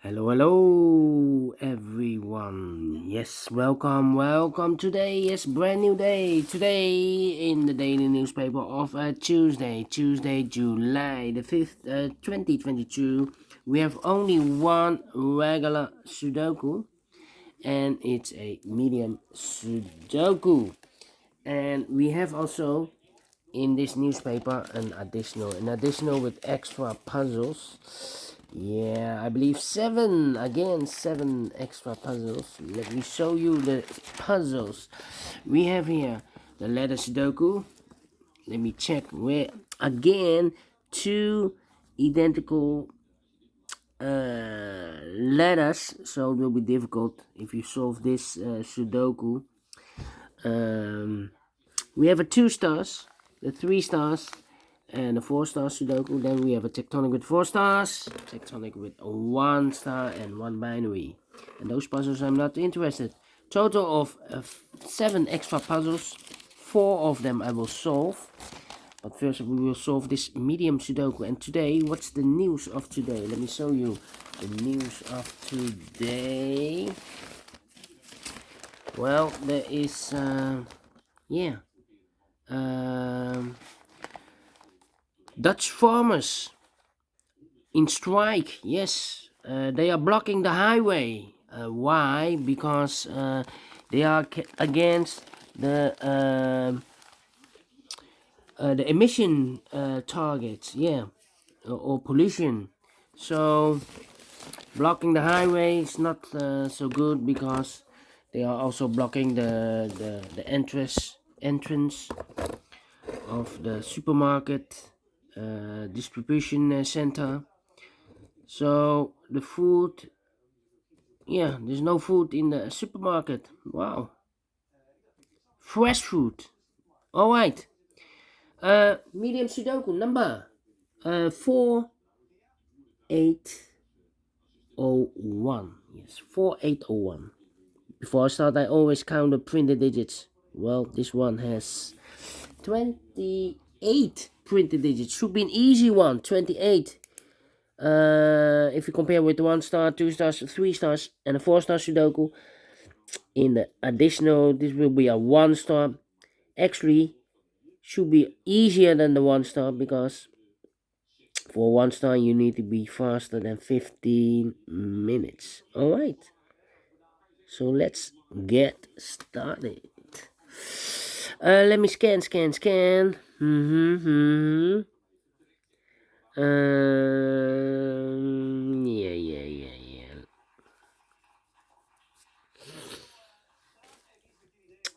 Hello everyone. Yes, welcome. Today is brand new day. Today in the daily newspaper of Tuesday, July the 5th, 2022. We have only one regular Sudoku, and it's a medium Sudoku. And we have also in this newspaper an additional with extra puzzles. Yeah, I believe seven extra puzzles. Let me show you the puzzles. We have here the letter Sudoku. Let me check where again two identical letters, so it will be difficult if you solve this Sudoku. We have a 2 stars, the 3 stars, and a 4 star Sudoku. Then we have a tectonic with 4 stars, tectonic with a 1 star, and 1 binary. And those puzzles I'm not interested. Total of 7 extra puzzles. 4 of them I will solve. But first we will solve this medium Sudoku. And today, what's the news of today? Let me show you the news of today. Well, there is, Dutch farmers in strike. Yes, they are blocking the highway. Why? Because they are against the emission targets. Yeah, or pollution. So blocking the highway is not so good because they are also blocking the entrance of the supermarket distribution center. So the food, yeah, there's no food in the supermarket. Wow, fresh food. All right. Medium Sudoku number 4801. Yes, 4801. Before I start, I always count the printed digits. Well, this one has 28 printed digits. Should be an easy one. 28. If you compare with the 1 star, 2 stars, 3 stars, and a 4 star Sudoku, in the additional, this will be a 1 star. Actually, should be easier than the 1 star because for 1 star you need to be faster than 15 minutes. Alright, so let's get started. Let me scan.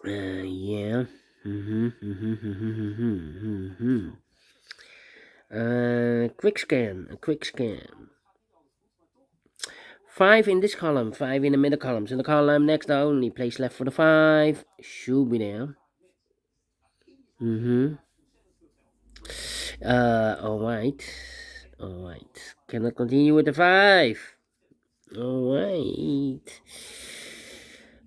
Yeah. Yeah. Quick scan. 5 in this column, 5 in the middle columns. In the column next, the only place left for the 5 should be there. Alright. Cannot continue with the 5. Alright.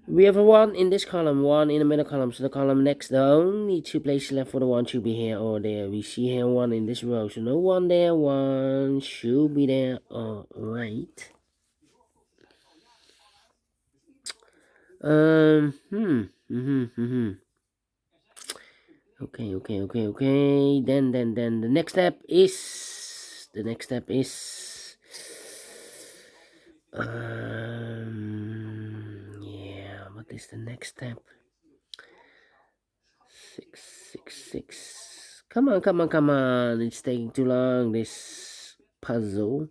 We have a 1 in this column, 1 in the middle column. So the column next, the only 2 places left for the 1 should be here or there. We see here 1 in this row. So no 1 there, 1 should be there. Alright. Okay. Then the next step is yeah, what is the next step? 6. Come on. It's taking too long, this puzzle.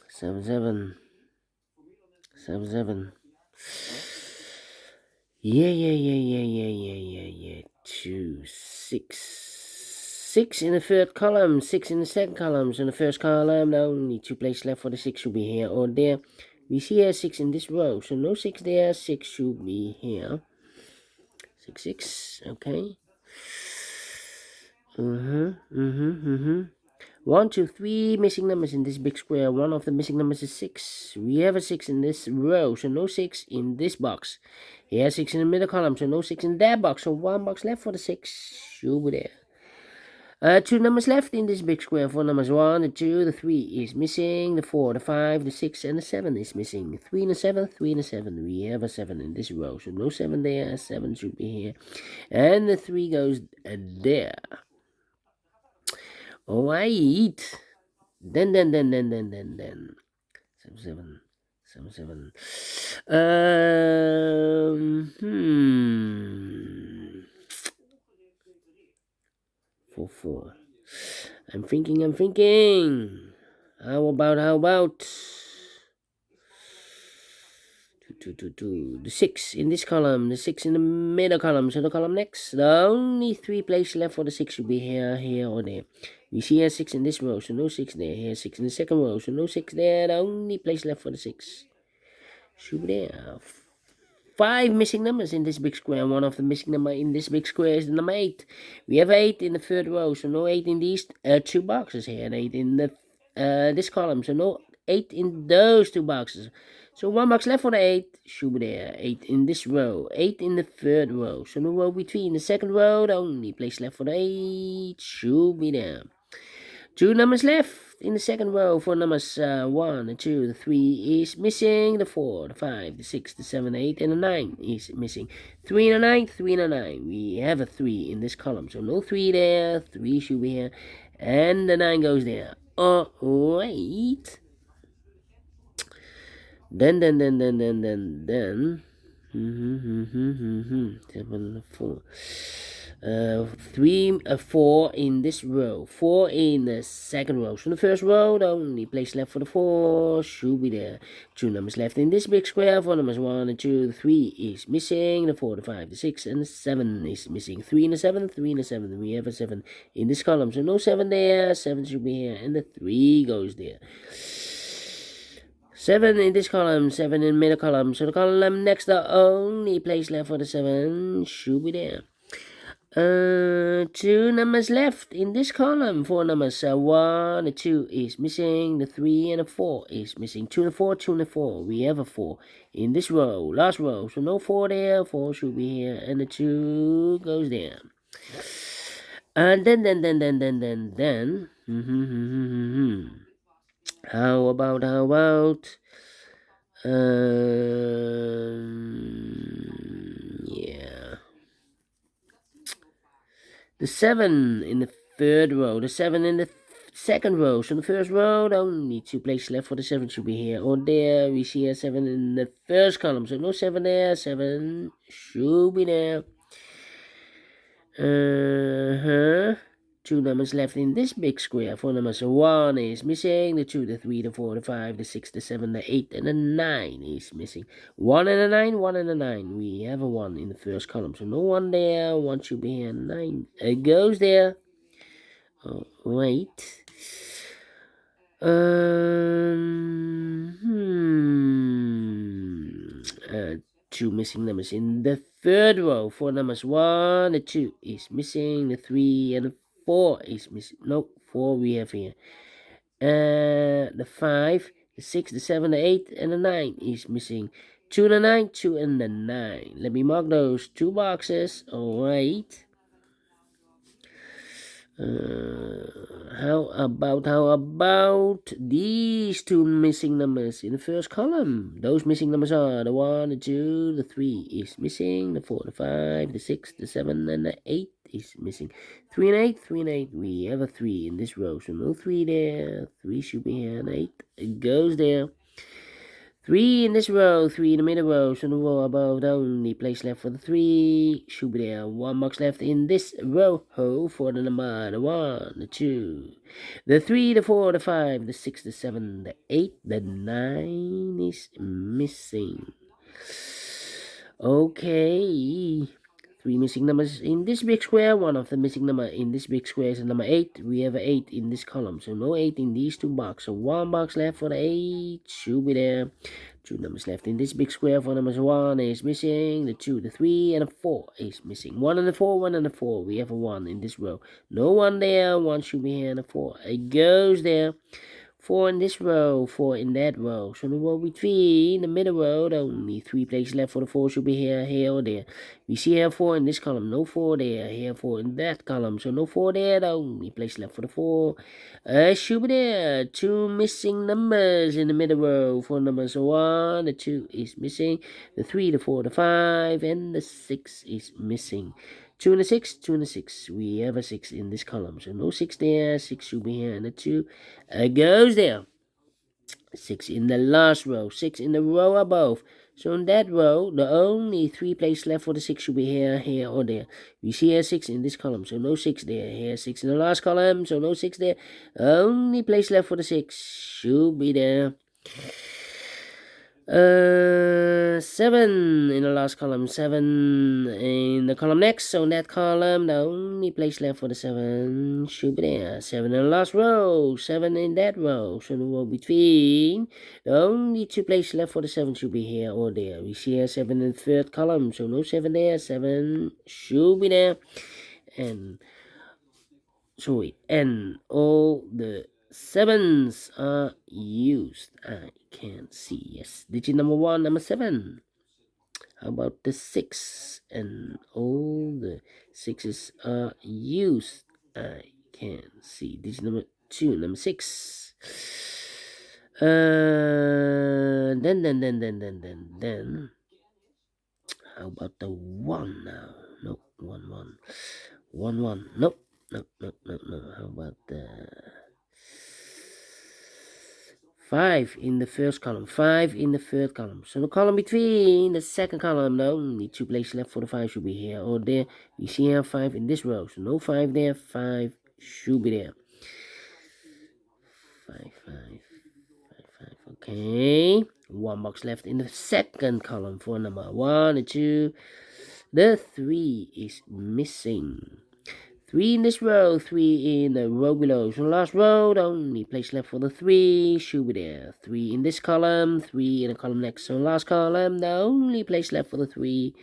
7. Yeah. 2, 6. 6 in the third column, 6 in the second column. So in the first column, the only 2 places left for the 6 should be here or there. We see here 6 in this row, so no 6 there, 6 should be here. 6, okay. 1, 2, 3 missing numbers in this big square. One of the missing numbers is 6. We have a 6 in this row, so no 6 in this box. Here 6 in the middle column, so no 6 in that box. So 1 box left for the 6. Should be there. Two numbers left in this big square. Four numbers 1, the 2, the 3 is missing. The 4, the 5, the 6, and the 7 is missing. 3 and a 7, 3 and a 7. We have a 7 in this row, so no 7 there. 7 should be here. And the 3 goes there. Alright. Then. 7, 7, 7. Um, hmm. 4, 4. I'm thinking. How about 2. The 6 in this column, the 6 in the middle column. So the column next, the only 3 places left for the 6 should be here, or there. We see a 6 in this row, so no 6 there. Here 6 in the second row, so no 6 there. The only place left for the 6 should be there. 5 missing numbers in this big square. One of the missing number in this big square is the number 8. We have 8 in the third row, so no 8 in these 2 boxes here, and 8 in the this column, so no 8 in those 2 boxes. So 1 box left for the 8 should be there. 8 in this row, 8 in the third row, so no row between. The second row, the only place left for the 8 should be there. 2 numbers left in the second row. 4 numbers 1, the 2, the 3 is missing. The 4, the 5, the 6, the 7, the 8, and the 9 is missing. 3 and a 9, 3 and a 9. We have a 3 in this column, so no 3 there. 3 should be here, and the 9 goes there. Oh wait. Then. 7, 4. 3, 4 in this row, 4 in the second row. So in the first row, the only place left for the 4 should be there. 2 numbers left in this big square. 4 numbers 1 and 2, the 3 is missing. The 4, the 5, the 6, and the 7 is missing. 3 and the 7, 3 and the 7. We have a 7 in this column, so no 7 there. 7 should be here, and the 3 goes there. 7 in this column, 7 in the middle column. So the column next, the only place left for the 7 should be there. 2 numbers left in this column. 4 numbers 1 and 2 is missing. The 3 and the 4 is missing. 2 and 4, 2 and 4. We have a 4 in this row, last row. So no 4 there. 4 should be here, and the 2 goes there. And then. How about yeah. The 7 in the third row, the 7 in the second row. So in the first row, the only 2 places left for the 7 should be here or there. We see a 7 in the first column, so no 7 there. 7 should be there. 2 numbers left in this big square. 4 numbers 1 is missing. The 2, the 3, the 4, the 5, the 6, the 7, the 8, and the 9 is missing. 1 and a 9, 1 and a 9. We have a 1 in the first column, so no 1 there. 1 should be here. 9 goes there. Oh, wait. 2 missing numbers in the third row. 4 numbers 1, the 2 is missing. The 3 and the 4 is missing. No, 4 we have here. The 5, the 6, the 7, the 8, and the 9 is missing. 2 and the 9, 2 and the 9. Let me mark those 2 boxes. Alright. How about these 2 missing numbers in the first column? Those missing numbers are the 1, the 2, the 3 is missing. The 4, the 5, the 6, the 7, and the 8 is missing. 3 and 8, 3 and 8. We have a 3 in this row, so no 3 there. 3 should be here, and 8 it goes there. 3 in this row, 3 in the middle row, so the row above, the only place left for the 3 should be there. 1 box left in this row for the number, the 1, the 2, the 3, the 4, the 5, the 6, the 7, the 8, the 9 is missing. Okay. 3 missing numbers in this big square. 1 of the missing number in this big square is the number 8. We have an 8 in this column, so no 8 in these 2 boxes. So 1 box left for the 8 should be there. 2 numbers left in this big square. 4 numbers 1 is missing. The 2, the 3, and the 4 is missing. 1 and the 4, 1 and the 4. We have a 1 in this row. No 1 there. 1 should be here, and the 4 it goes there. 4 in this row, 4 in that row. So the row between the middle row, only 3 places left for the 4 should be here, here, or there. We see here 4 in this column, no 4 there. Here 4 in that column, so no 4 there, the only place left for the 4 should be there. 2 missing numbers in the middle row. 4 numbers, so 1, the 2 is missing, the 3, the 4, the 5, and the 6 is missing. 2 and a 6, 2 and a 6. We have a 6 in this column, so no 6 there. 6 should be here, and the 2 goes there. 6 in the last row, 6 in the row above. So in that row, the only 3 places left for the 6 should be here, here, or there. We see here 6 in this column, so no 6 there. Here 6 in the last column, so no 6 there. Only place left for the 6 should be there. 7 in the last column, 7 in the column next, so in that column, the only place left for the 7 should be there. 7 in the last row, 7 in that row, so the row between, the only 2 places left for the 7 should be here or there. We see here 7 in the third column, so no 7 there, 7 should be there. And all the 7s are used. I can't see. Yes, digit number 1, number 7. How about the 6? And all the 6s are used. I can't see. Digit number 2, number 6. Then. How about the 1 now? No, 1. Nope. No. How about the 5 in the first column, 5 in the third column. So the column between the second column, no, only 2 places left for the 5 should be here or there. You see here 5 in this row, so no 5 there, 5 should be there. 5, okay. 1 box left in the second column for number 1 and 2. The 3 is missing. 3 in this row, 3 in the row below. So the last row, the only place left for the 3 should be there. 3 in this column, 3 in the column next. So the last column, the only place left for the 3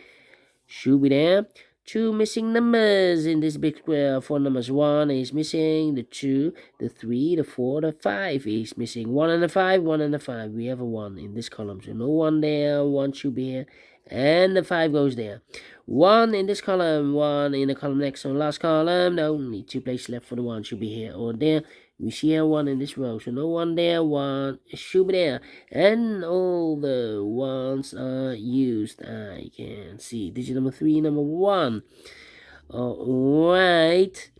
should be there. 2 missing numbers in this big square. 4 numbers, 1 is missing, the 2, the 3, the 4, the 5 is missing. 1 and the 5, 1 and the 5. We have a 1 in this column, so no 1 there, 1 should be here, and the 5 goes there. 1 in this column, 1 in the column next. So last column, the only 2 places left for the 1 should be here or there. We see here 1 in this row, so no 1 there, 1 should be there, and all the 1s are used. I can see digit number 3, number 1. Alright,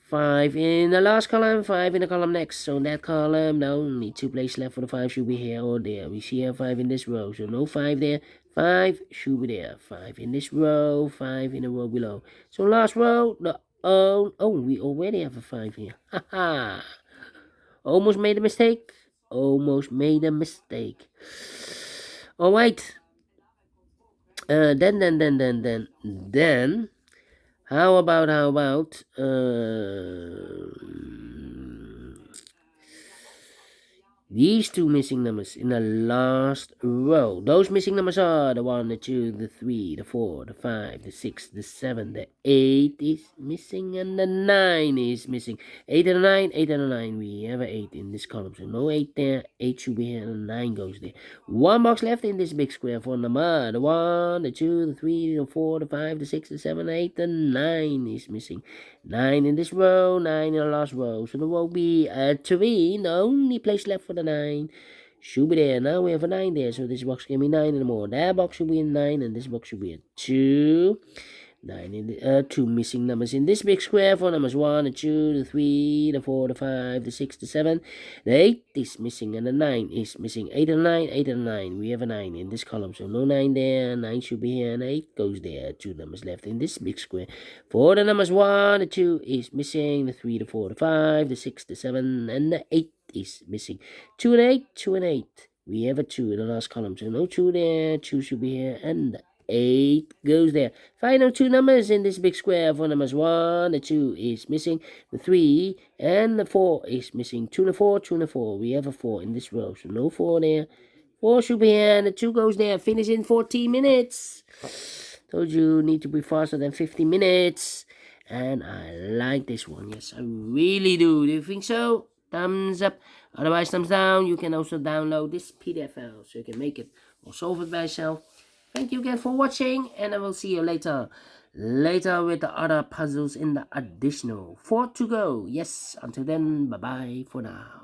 5 in the last column, 5 in the column next. So in that column, the only 2 places left for the 5 should be here or there. We see here 5 in this row, so no 5 there, 5 should be there. 5 in this row, 5 in the row below. So last row, we already have a 5 here. Haha. Almost made a mistake. Alright. Then. How about these 2 missing numbers in the last row? Those missing numbers are the 1, the 2, the 3, the 4, the 5, the 6, the 7, the 8 is missing, and the 9 is missing. 8 and a 9, 8 and a 9. We have an 8 in this column, so no 8 there. 8 should be here, and 9 goes there. 1 box left in this big square for number. The 1, the 2, the 3, the 4, the 5, the 6, the 7, the 8, the 9 is missing. 9 in this row, 9 in the last row. So the row be 3. The only place left for the 9 should be there. Now we have a 9 there, so this box can be 9 and more. That box should be a 9, and this box should be a 2. 9 in the 2 missing numbers in this big square for numbers 1, the 2, the 3, the 4, the 5, the 6, the 7, the 8 is missing, and the 9 is missing. 8 and 9, 8 and 9. We have a 9 in this column, so no 9 there. 9 should be here, and 8 goes there. 2 numbers left in this big square. For the numbers 1, the 2 is missing, the 3, the 4, the 5, the 6, the 7, and the 8 is missing. 2 and 8, 2 and 8. We have a 2 in the last column, so no 2 there. 2 should be here, and 8 goes there. Final 2 numbers in this big square. For numbers 1, the 2 is missing, the 3 and the 4 is missing. 2 and the 4, 2 and the 4. We have a 4 in this row, so no 4 there. 4 should be here, and the 2 goes there. Finish in 14 minutes. Told you need to be faster than 50 minutes. And I like this one. Yes, I really do. Do you think so? thumbs up. Otherwise, thumbs down. You can also download this PDF file so you can make it or solve it by yourself. Thank you again for watching, and I will see you later with the other puzzles in the additional 4 to go. Yes, until then, bye bye for now.